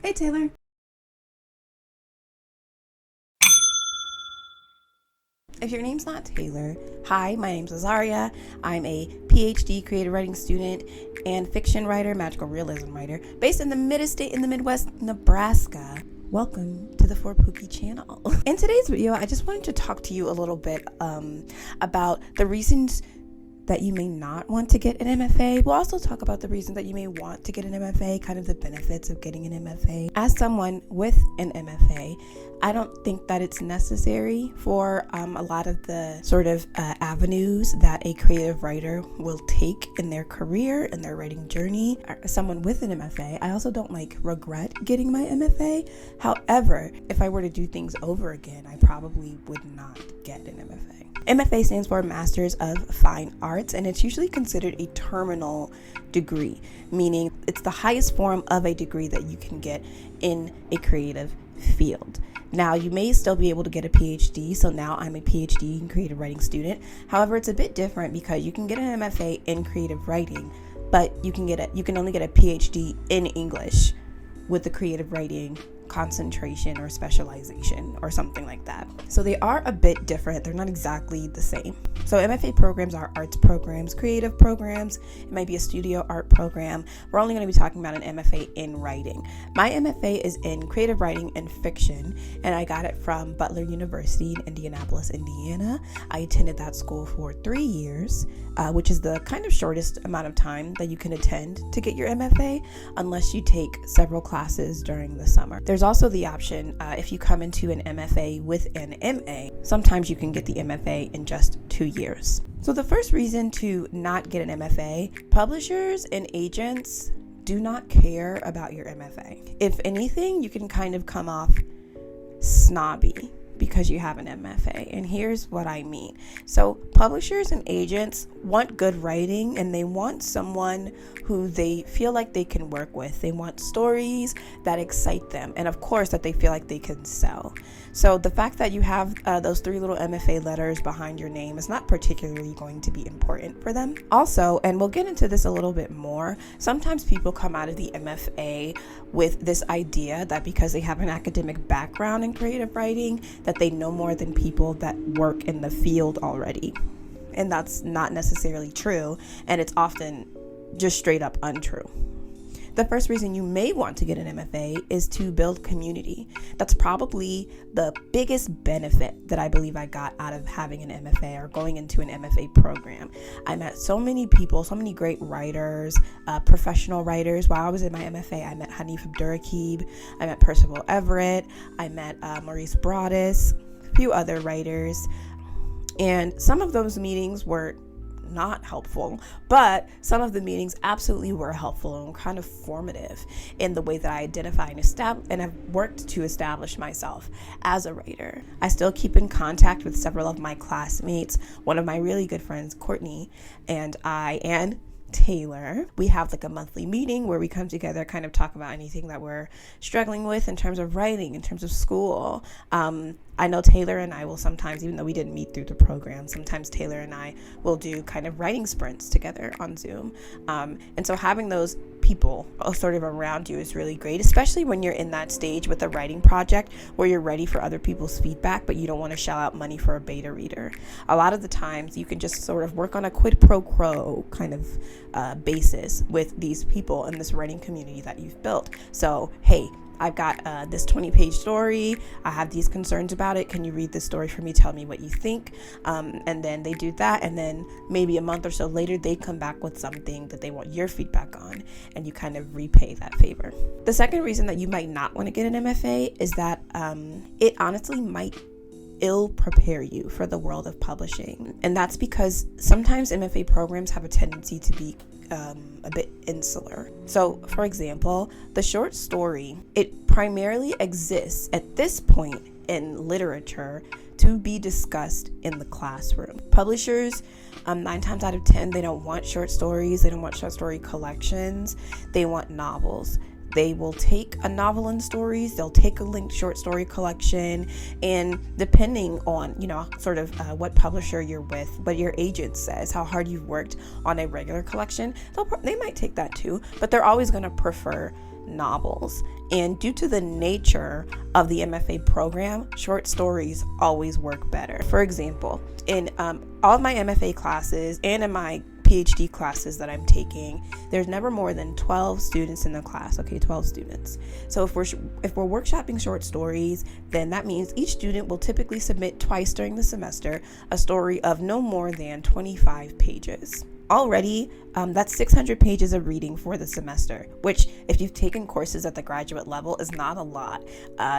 Hey, Taylor. If your name's not Taylor, hi, my name's Azaria. I'm a PhD creative writing student and fiction writer, magical realism writer, based in the mid-estate in the Midwest, Nebraska. Welcome to the For Pookie channel. In today's video, I just wanted to talk to you a little bit about the reasons that you may not want to get an MFA. We'll also talk about the reason that you may want to get an MFA, kind of the benefits of getting an MFA. As someone with an MFA, I don't think that it's necessary for a lot of the sort of avenues that a creative writer will take in their career and their writing journey. As someone with an MFA, I also don't regret getting my MFA. However, if I were to do things over again, I probably would not get an MFA. MFA stands for Masters of Fine Arts, and it's usually considered a terminal degree, meaning it's the highest form of a degree that you can get in a creative field. Now, you may still be able to get a PhD, so now I'm a PhD in creative writing student. However, it's a bit different because you can get an MFA in creative writing, but you can only get a PhD in English with the creative writing concentration or specialization or something like that. So they are a bit different. They're not exactly the same. So MFA programs are arts programs, creative programs. It might be a studio art program. We're only going to be talking about an MFA in writing. My MFA is in creative writing and fiction, and I got it from Butler University in Indianapolis, Indiana. I attended that school for 3 years, which is the kind of shortest amount of time that you can attend to get your MFA, unless you take several classes during the summer. There's also the option, if you come into an MFA with an MA, sometimes you can get the MFA in just 2 years. So the first reason to not get an MFA, publishers and agents do not care about your MFA. If anything, you can kind of come off snobby because you have an MFA. And here's what I mean. So publishers and agents want good writing, and they want someone who they feel like they can work with. They want stories that excite them, and of course that they feel like they can sell. So the fact that you have those 3 little MFA letters behind your name is not particularly going to be important for them. Also, and we'll get into this a little bit more, sometimes people come out of the MFA with this idea that because they have an academic background in creative writing, that they know more than people that work in the field already. And that's not necessarily true, and it's often just straight up untrue. The first reason you may want to get an MFA is to build community. That's probably the biggest benefit that I believe I got out of having an MFA or going into an MFA program. I met so many people, so many great writers, professional writers. While I was in my MFA, I met Hanif Abdurraqib, I met Percival Everett, I met Maurice Broadus, a few other writers. And some of those meetings were not helpful, but some of the meetings absolutely were helpful and kind of formative in the way that I identify and have worked to establish myself as a writer. I still keep in contact with several of my classmates. One of my really good friends, Courtney, and Taylor, we have a monthly meeting where we come together, kind of talk about anything that we're struggling with in terms of writing, in terms of school. I know Taylor and I will sometimes, even though we didn't meet through the program, sometimes Taylor and I will do kind of writing sprints together on Zoom. And so having those people sort of around you is really great, especially when you're in that stage with a writing project where you're ready for other people's feedback, but you don't want to shell out money for a beta reader. A lot of the times you can just sort of work on a quid pro quo kind of basis with these people in this writing community that you've built. So, hey, I've got this 20-page story. I have these concerns about it. Can you read this story for me? Tell me what you think. And then they do that. And then maybe a month or so later, they come back with something that they want your feedback on. And you kind of repay that favor. The second reason that you might not want to get an MFA is that it honestly might ill prepare you for the world of publishing. And that's because sometimes MFA programs have a tendency to be a bit insular. So, for example, the short story, it primarily exists at this point in literature to be discussed in the classroom. Publishers, 9 times out of 10, they don't want short stories. They don't want short story collections. They want novels. They will take a novel and stories, they'll take a linked short story collection, and depending on, sort of what publisher you're with, what your agent says, how hard you've worked on a regular collection, they might take that too, but they're always going to prefer novels. And due to the nature of the MFA program, short stories always work better. For example, in all of my MFA classes and in my PhD classes that I'm taking, there's never more than 12 students in the class. Okay, 12 students. So if we're workshopping short stories, then that means each student will typically submit twice during the semester a story of no more than 25 pages. Already, that's 600 pages of reading for the semester, which if you've taken courses at the graduate level is not a lot.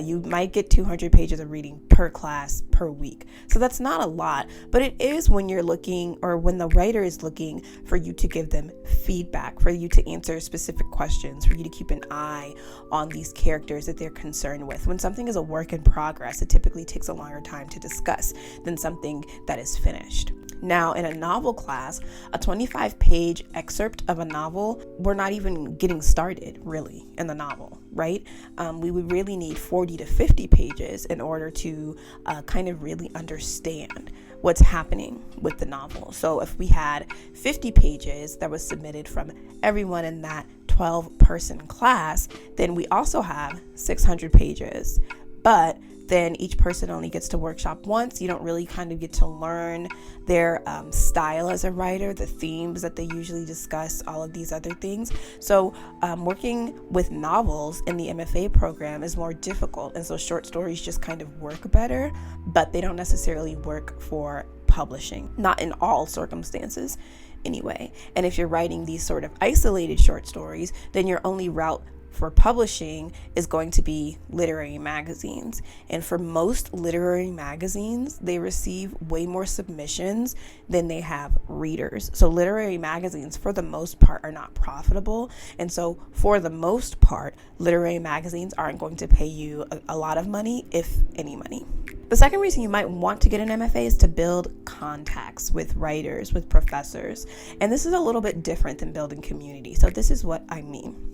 You might get 200 pages of reading per class per week. So that's not a lot, but it is when you're looking, or when the writer is looking for you to give them feedback, for you to answer specific questions, for you to keep an eye on these characters that they're concerned with. When something is a work in progress, it typically takes a longer time to discuss than something that is finished. Now, in a novel class, a 25-page excerpt of a novel, we're not even getting started, really, in the novel, right? We would really need 40 to 50 pages in order to kind of really understand what's happening with the novel. So if we had 50 pages that was submitted from everyone in that 12-person class, then we also have 600 pages. But then each person only gets to workshop once. You don't really kind of get to learn their style as a writer, the themes that they usually discuss, all of these other things. So working with novels in the MFA program is more difficult. And so short stories just kind of work better, but they don't necessarily work for publishing, not in all circumstances anyway. And if you're writing these sort of isolated short stories, then your only route for publishing is going to be literary magazines. And for most literary magazines, they receive way more submissions than they have readers. So literary magazines, for the most part, are not profitable. And so for the most part, literary magazines aren't going to pay you a lot of money, if any money. The second reason you might want to get an MFA is to build contacts with writers, with professors. And this is a little bit different than building community. So this is what I mean.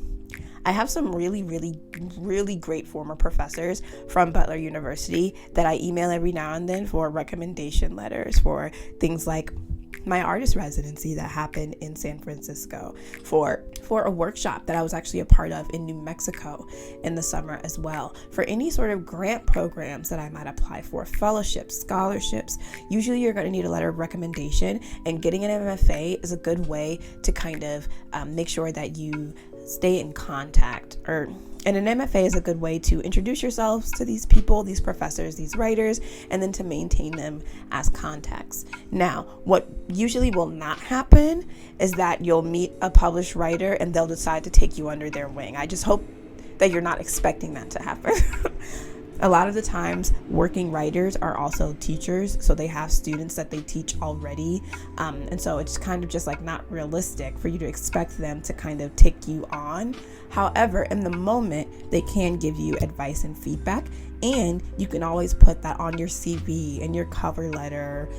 I have some really, really, really great former professors from Butler University that I email every now and then for recommendation letters, for things like my artist residency that happened in San Francisco, for a workshop that I was actually a part of in New Mexico in the summer as well, for any sort of grant programs that I might apply for, fellowships, scholarships. Usually you're going to need a letter of recommendation, and getting an MFA is a good way to kind of make sure that you stay in contact. And an MFA is a good way to introduce yourselves to these people, these professors, these writers, and then to maintain them as contacts. Now, what usually will not happen is that you'll meet a published writer and they'll decide to take you under their wing. I just hope that you're not expecting that to happen. A lot of the times, working writers are also teachers, so they have students that they teach already, and so it's kind of just like not realistic for you to expect them to kind of take you on. However, in the moment, they can give you advice and feedback, and you can always put that on your CV and your cover letter,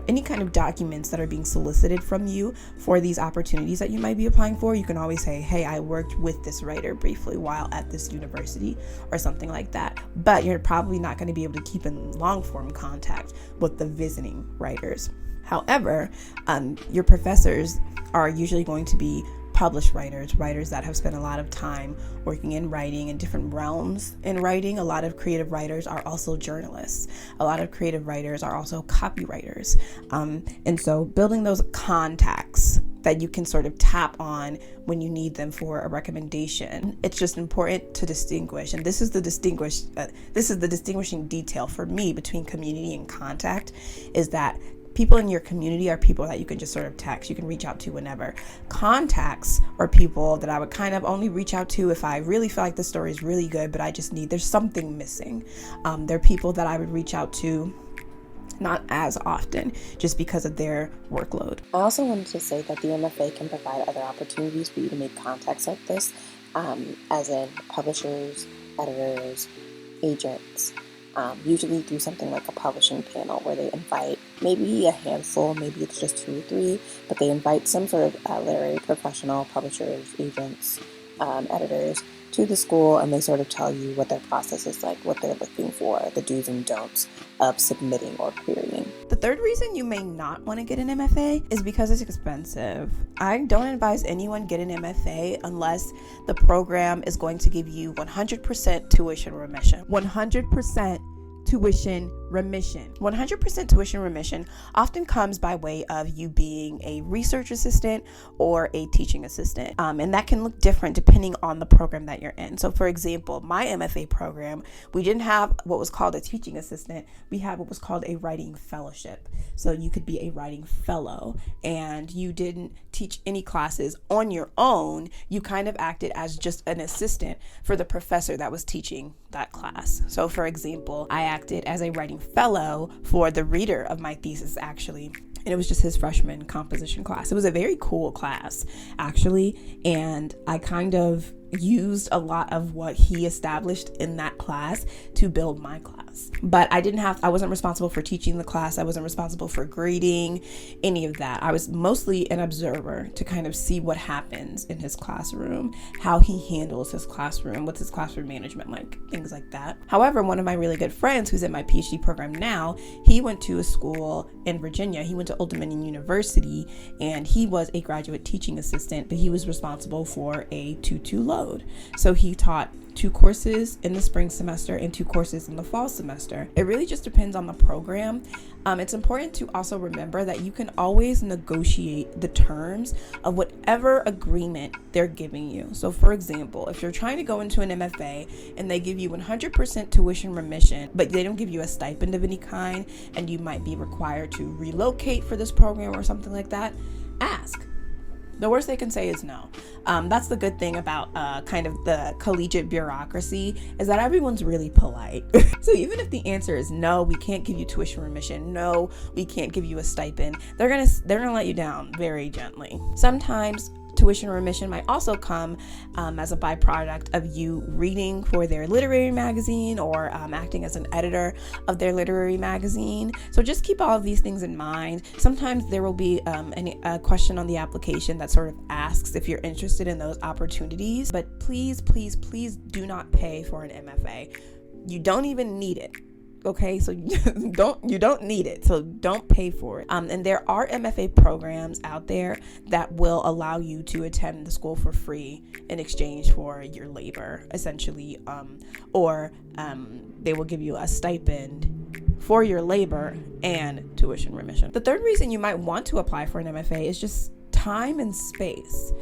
any kind of documents that are being solicited from you for these opportunities that you might be applying for. You can always say, hey, I worked with this writer briefly while at this university, or something like that. But you're probably not going to be able to keep in long form contact with the visiting writers. However, your professors are usually going to be published writers that have spent a lot of time working in writing in different realms in writing. A lot of creative writers are also journalists. A lot of creative writers are also copywriters. And so building those contacts that you can sort of tap on when you need them for a recommendation, it's just important to distinguish. And this is the distinguishing detail for me between community and contact, is that people in your community are people that you can just sort of text, you can reach out to whenever. Contacts are people that I would kind of only reach out to if I really feel like the story is really good, but there's something missing. They're people that I would reach out to not as often, just because of their workload. I also wanted to say that the MFA can provide other opportunities for you to make contacts like this, as in publishers, editors, agents, usually through something like a publishing panel where they invite maybe a handful, maybe it's just 2 or 3, but they invite some sort of literary professional, publishers, agents, editors to the school, and they sort of tell you what their process is like, what they're looking for, the do's and don'ts of submitting or querying. The third reason you may not want to get an MFA is because it's expensive. I don't advise anyone get an MFA unless the program is going to give you 100% tuition remission. 100% tuition remission. 100% tuition remission often comes by way of you being a research assistant or a teaching assistant. And that can look different depending on the program that you're in. So for example, my MFA program, we didn't have what was called a teaching assistant. We had what was called a writing fellowship. So you could be a writing fellow and you didn't teach any classes on your own. You kind of acted as just an assistant for the professor that was teaching that class. So for example, I acted as a writing fellow for the reader of my thesis, actually. And it was just his freshman composition class. It was a very cool class, actually. And I kind of used a lot of what he established in that class to build my class. But I wasn't responsible for teaching the class. I wasn't responsible for grading, any of that. I was mostly an observer to kind of see what happens in his classroom, how he handles his classroom, what's his classroom management like, things like that. However, one of my really good friends who's in my PhD program now, he went to a school in Virginia. He went to Old Dominion University, and he was a graduate teaching assistant, but he was responsible for a 2-2 load. So he taught 2 courses in the spring semester and 2 courses in the fall semester. It really just depends on the program. It's important to also remember that you can always negotiate the terms of whatever agreement they're giving you. So for example, if you're trying to go into an MFA and they give you 100% tuition remission, but they don't give you a stipend of any kind, and you might be required to relocate for this program or something like that, ask. The worst they can say is no. That's the good thing about kind of the collegiate bureaucracy, is that everyone's really polite. So even if the answer is no, we can't give you tuition remission, no, we can't give you a stipend, they're gonna let you down very gently. Sometimes tuition remission might also come as a byproduct of you reading for their literary magazine or acting as an editor of their literary magazine. So just keep all of these things in mind. Sometimes there will be a question on the application that sort of asks if you're interested in those opportunities, but please, please, please do not pay for an MFA. You don't even need it. Okay, so you don't need it, so don't pay for it. And there are MFA programs out there that will allow you to attend the school for free in exchange for your labor, essentially, or they will give you a stipend for your labor and tuition remission. The third reason you might want to apply for an MFA is just time and space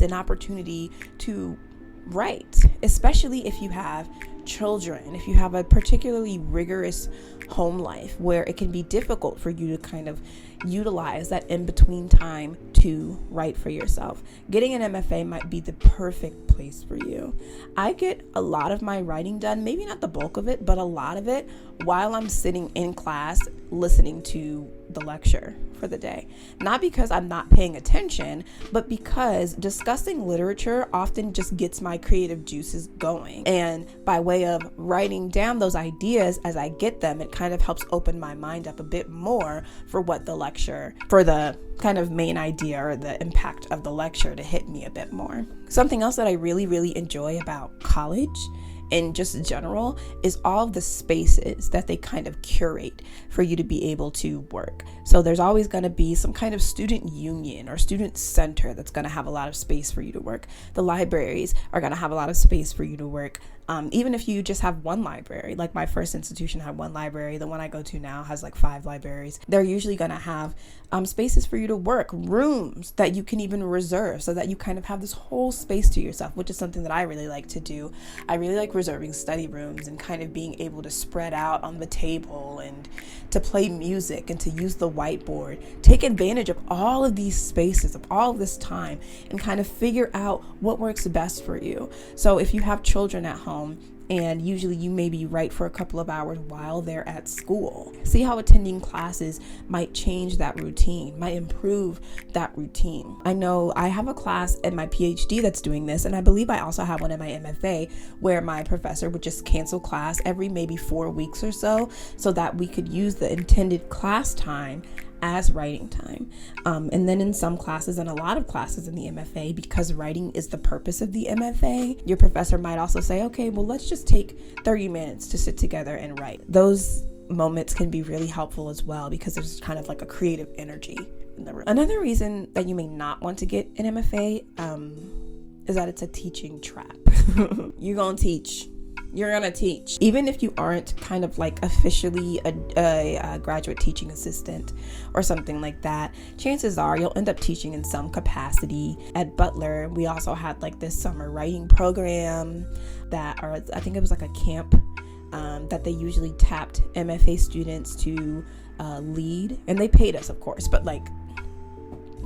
and opportunity to write, especially if you have children, if you have a particularly rigorous home life where it can be difficult for you to kind of utilize that in-between time to write for yourself. Getting an MFA might be the perfect place for you. I get a lot of my writing done, maybe not the bulk of it, but a lot of it while I'm sitting in class listening to the lecture for the day. Not because I'm not paying attention, but because discussing literature often just gets my creative juices going. And by way of writing down those ideas as I get them, it kind of helps open my mind up a bit more for what the lecture, for the kind of main idea or the impact of the lecture to hit me a bit more. Something else that I really, really enjoy about college in just general is all of the spaces that they kind of curate for you to be able to work. So there's always going to be some kind of student union or student center that's going to have a lot of space for you to work. The libraries are going to have a lot of space for you to work. Even if you just have one library, like my first institution had one library, the one I go to now has like 5 libraries. They're usually going to have spaces for you to work, rooms that you can even reserve so that you kind of have this whole space to yourself, which is something that I really like to do. I really like reserving study rooms and kind of being able to spread out on the table and to play music and to use the whiteboard. Take advantage of all of these spaces, of all of this time, and kind of figure out what works best for you. So if you have children at home, and usually you maybe write for a couple of hours while they're at school, see how attending classes might change that routine, might improve that routine. I know I have a class in my PhD that's doing this, and I believe I also have one in my MFA where my professor would just cancel class every maybe 4 weeks or so that we could use the intended class time as writing time. And then in some classes and a lot of classes in the MFA, because writing is the purpose of the MFA, your professor might also say, okay, well, let's just take 30 minutes to sit together and write. Those moments can be really helpful as well because there's kind of like a creative energy in the room. Another reason that you may not want to get an MFA is that it's a teaching trap. You're going to teach. You're going to teach. Even if you aren't kind of like officially a graduate teaching assistant or something like that, chances are you'll end up teaching in some capacity. At Butler, we also had like this summer writing program or I think it was like a camp that they usually tapped MFA students to lead. And they paid us, of course, but like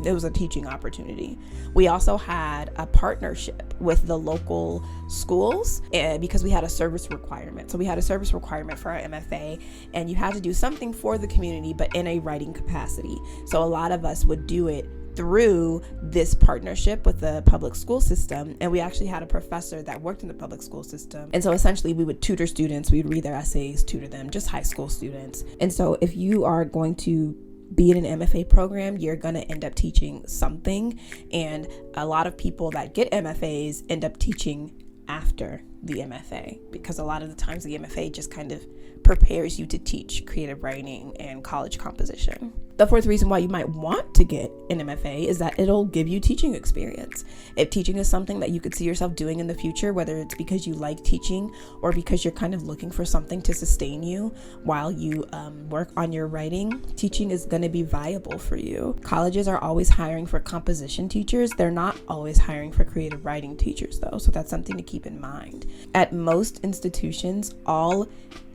it was a teaching opportunity. We also had a partnership with the local schools because we had a service requirement. So we had a service requirement for our MFA, and you had to do something for the community, but in a writing capacity. So a lot of us would do it through this partnership with the public school system. And we actually had a professor that worked in the public school system. And so essentially we would tutor students, we'd read their essays, tutor them, just high school students. And so if you are going to be in an MFA program, you're going to end up teaching something. And a lot of people that get MFAs end up teaching after the MFA, because a lot of the times the MFA just kind of prepares you to teach creative writing and college composition. The fourth reason why you might want to get an MFA is that it'll give you teaching experience. If teaching is something that you could see yourself doing in the future, whether it's because you like teaching or because you're kind of looking for something to sustain you while you work on your writing, teaching is going to be viable for you. Colleges are always hiring for composition teachers. They're not always hiring for creative writing teachers, though, so that's something to keep in mind. At most institutions, all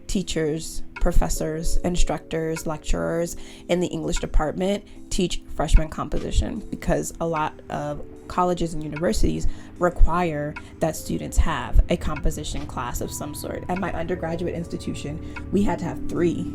teachers, professors, instructors, lecturers in the English department teach freshman composition because a lot of colleges and universities require that students have a composition class of some sort. At my undergraduate institution, we had to have 3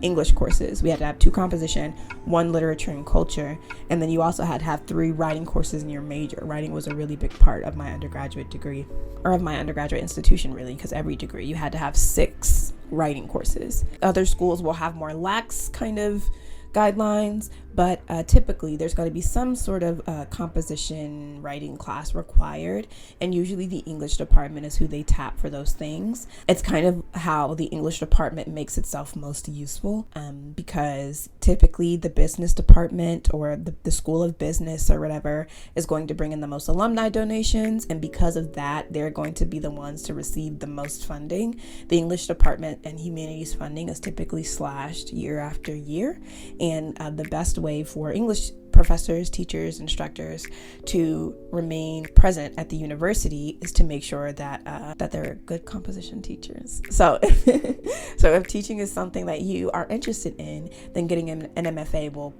English courses. We had to have 2 composition, 1 literature and culture, and then you also had to have 3 writing courses in your major. Writing was a really big part of my undergraduate degree, or of my undergraduate institution, really, because every degree you had to have 6 writing courses. Other schools will have more lax kind of guidelines, but typically there's going to be some sort of composition writing class required, and usually the English department is who they tap for those things. It's kind of how the English department makes itself most useful, because typically the business department or the school of business or whatever is going to bring in the most alumni donations, and because of that they're going to be the ones to receive the most funding. The English department and humanities funding is typically slashed year after year, and the best way for English professors, teachers, instructors to remain present at the university is to make sure that they're good composition teachers. So if teaching is something that you are interested in, then getting an MFA will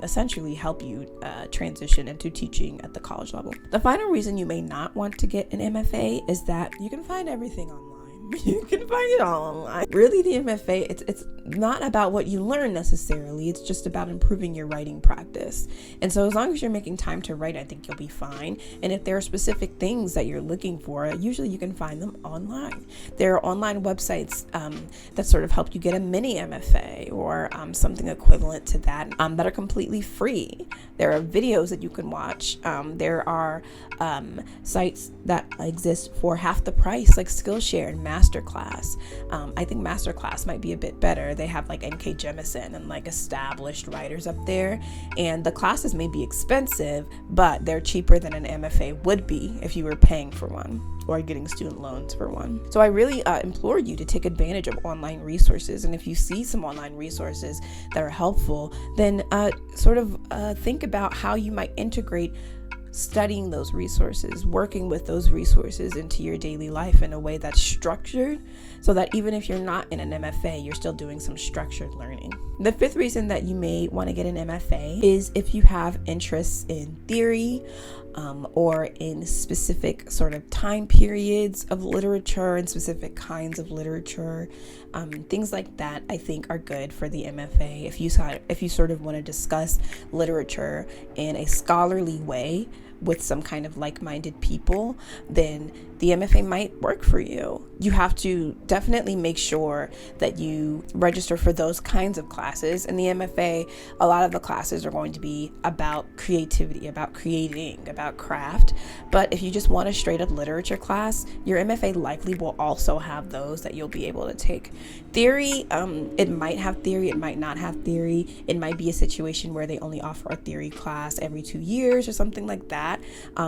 essentially help you transition into teaching at the college level. The final reason you may not want to get an MFA is that you can find everything online. You can find it all online. Really, the MFA, it's not about what you learn necessarily. It's just about improving your writing practice. And so as long as you're making time to write, I think you'll be fine. And if there are specific things that you're looking for, usually you can find them online. There are online websites that sort of help you get a mini MFA or something equivalent to that that are completely free. There are videos that you can watch. There are sites that exist for half the price, like Skillshare and Masterclass. I think Masterclass might be a bit better. They have like N.K. Jemisin and like established writers up there, and the classes may be expensive, but they're cheaper than an MFA would be if you were paying for one or getting student loans for one. So I really implore you to take advantage of online resources, and if you see some online resources that are helpful, then think about how you might integrate studying those resources, working with those resources into your daily life in a way that's structured, so that even if you're not in an MFA, you're still doing some structured learning. The fifth reason that you may want to get an MFA is if you have interests in theory or in specific sort of time periods of literature and specific kinds of literature. Things like that I think are good for the MFA. If you sort of want to discuss literature in a scholarly way, with some kind of like-minded people, then the MFA might work for you. You have to definitely make sure that you register for those kinds of classes. In the MFA, a lot of the classes are going to be about creativity, about creating, about craft. But if you just want a straight up literature class, your MFA likely will also have those that you'll be able to take. Theory, it might have theory, it might not have theory. It might be a situation where they only offer a theory class every 2 years or something like that.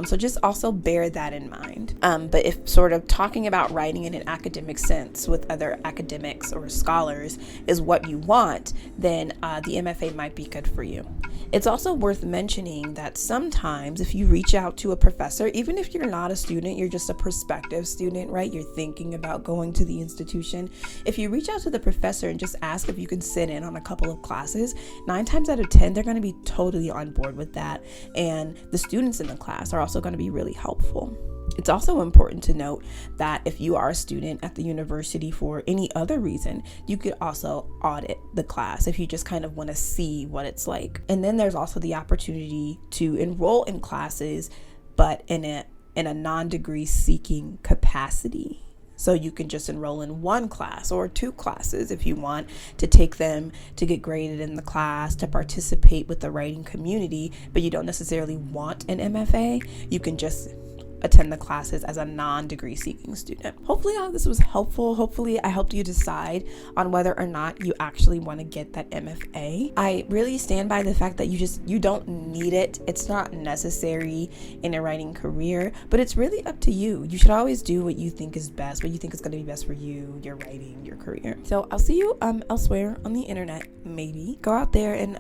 So just also bear that in mind. But if sort of talking about writing in an academic sense with other academics or scholars is what you want, then the MFA might be good for you. It's also worth mentioning that sometimes if you reach out to a professor, even if you're not a student, you're just a prospective student, right? You're thinking about going to the institution. If you reach out to the professor and just ask if you can sit in on a couple of classes, 9 times out of 10, they're going to be totally on board with that. And the students in the class are also going to be really helpful. It's also important to note that if you are a student at the university for any other reason, you could also audit the class if you just kind of want to see what it's like. And then there's also the opportunity to enroll in classes, but in a non-degree seeking capacity. So you can just enroll in 1 class or 2 classes if you want to take them to get graded in the class, to participate with the writing community, but you don't necessarily want an MFA. You can just attend the classes as a non-degree seeking student. Hopefully this was helpful. Hopefully I helped you decide on whether or not you actually want to get that MFA. I really stand by the fact that you don't need it. It's not necessary in a writing career, but it's really up to you. You should always do what you think is best, what you think is going to be best for you, your writing, your career. So I'll see you elsewhere on the internet, maybe. Go out there and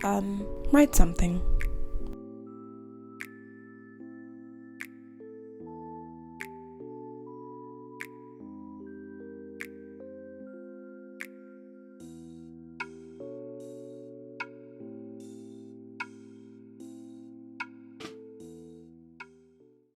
write something.